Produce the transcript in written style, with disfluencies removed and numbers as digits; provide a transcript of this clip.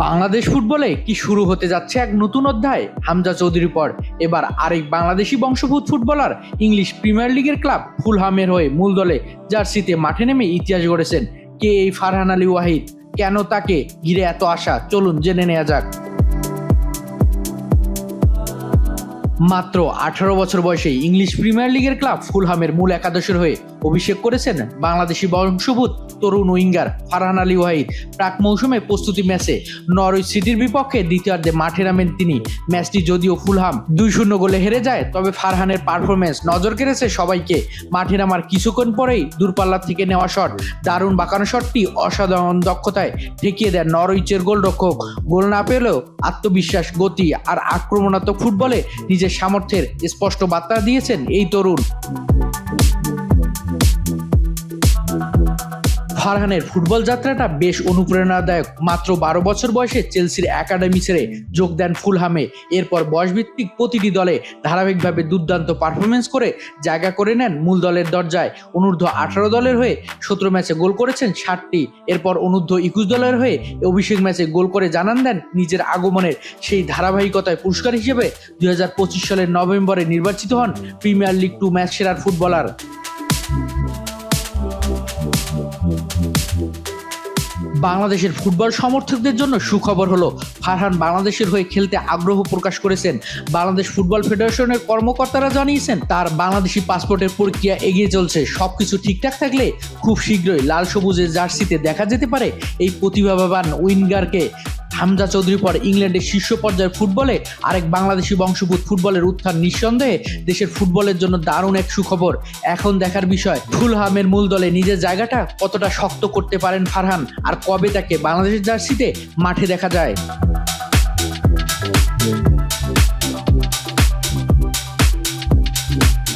বাংলাদেশ ফুটবলে কি শুরু হতে যাচ্ছে এক নতুন অধ্যায়। হামজা চৌধুরীর পর এবার আরেক বাংলাদেশি বংশোদ্ভূত ফুটবলার ইংলিশ প্রিমিয়ার লিগের ক্লাব ফুলহামের হয়ে মূল দলে জার্সিতে মাঠে নেমে ইতিহাস গড়েছেন কে এই ফারহান আলী ওয়াহিদ। কেন তাকে ঘিরে এত আশা, চলুন জেনে নেওয়া যাক। মাত্র 18 বছর বয়সে ইংলিশ প্রিমিয়ার লিগের ক্লাব ফুলহামের মূল একাদশের হয়ে অভিষেক করেছেন বাংলাদেশি বংশোদ্ভূত তরুণ উইঙ্গার ফারহান আলী ওয়াহিদ। প্রাক মৌসুমে প্রস্তুতি ম্যাচে নরউইচ সিটির বিপক্ষে দ্বিতীয়ার্ধে মাঠে নামেন তিনি। ম্যাচটি যদিও ফুলহাম 2-0 গোলে হেরে যায়, তবে ফারহানের পারফরমেন্স নজর কেড়েছে সবাইকে। মাঠে নামার কিছুক্ষণ পরেই দূরপাল্লা থেকে নেওয়া শট, দারুণ বাঁকানো শটটি অসাধারণ দক্ষতায় ঠেকিয়ে দেন নরউইচের গোলরক্ষক। গোল না পেলেও আত্মবিশ্বাস, গতি আর আক্রমণাত্মক ফুটবলে নিজের সামর্থ্যের স্পষ্ট বার্তা দিয়েছেন এই তরুণ। ফারহানের ফুটবল যাত্রাটা বেশ অনুপ্রেরণাদায়ক। মাত্র 12 বছর বয়সে চেলসির একাডেমি ছেড়ে যোগ দেন ফুলহামে। এরপর বয়সভিত্তিক প্রতিটি দলে ধারাবাহিকভাবে দুর্দান্ত পারফরমেন্স করে জায়গা করে নেন মূল দলের দরজায়। অনূর্ধ্ব 18 দলের হয়ে 17 ম্যাচে গোল করেছেন 60টি। এরপর অনূর্ধ্ব 21 দলের হয়ে অভিষেক ম্যাচে গোল করে জানান দেন নিজের আগমনের সেই ধারাবাহিকতায় পুরস্কার হিসেবে 2025 সালের নভেম্বরে নির্বাচিত হন প্রিমিয়ার লিগ 2 ম্যাচ সেরার ফুটবলার। বাংলাদেশের ফুটবল সমর্থকদের জন্য সুখবর হলো, ফারহান বাংলাদেশের হয়ে খেলতে আগ্রহ প্রকাশ করেছেন। বাংলাদেশ ফুটবল ফেডারেশনের কর্মকর্তারা জানিয়েছেন তার বাংলাদেশি পাসপোর্টের প্রক্রিয়া এগিয়ে চলছে। সবকিছু ঠিকঠাক থাকলে খুব শীঘ্রই লাল সবুজের জার্সিতে দেখা যেতে পারে এই প্রতিভাবান উইঙ্গারকে। হামজা চৌধুরীর পর ইংল্যান্ডের শীর্ষ পর্যায়ের ফুটবলে আরেক বাংলাদেশি বংশোদ্ভূত ফুটবলের উত্থান নিঃসন্দেহে দেশের ফুটবলের জন্য দারুণ এক সুখবর। এখন দেখার বিষয় ফুলহামের মূল দলে নিজের জায়গাটা কতটা শক্ত করতে পারেন ফারহান, আর কবে তাকে বাংলাদেশের জার্সিতে মাঠে দেখা যায়।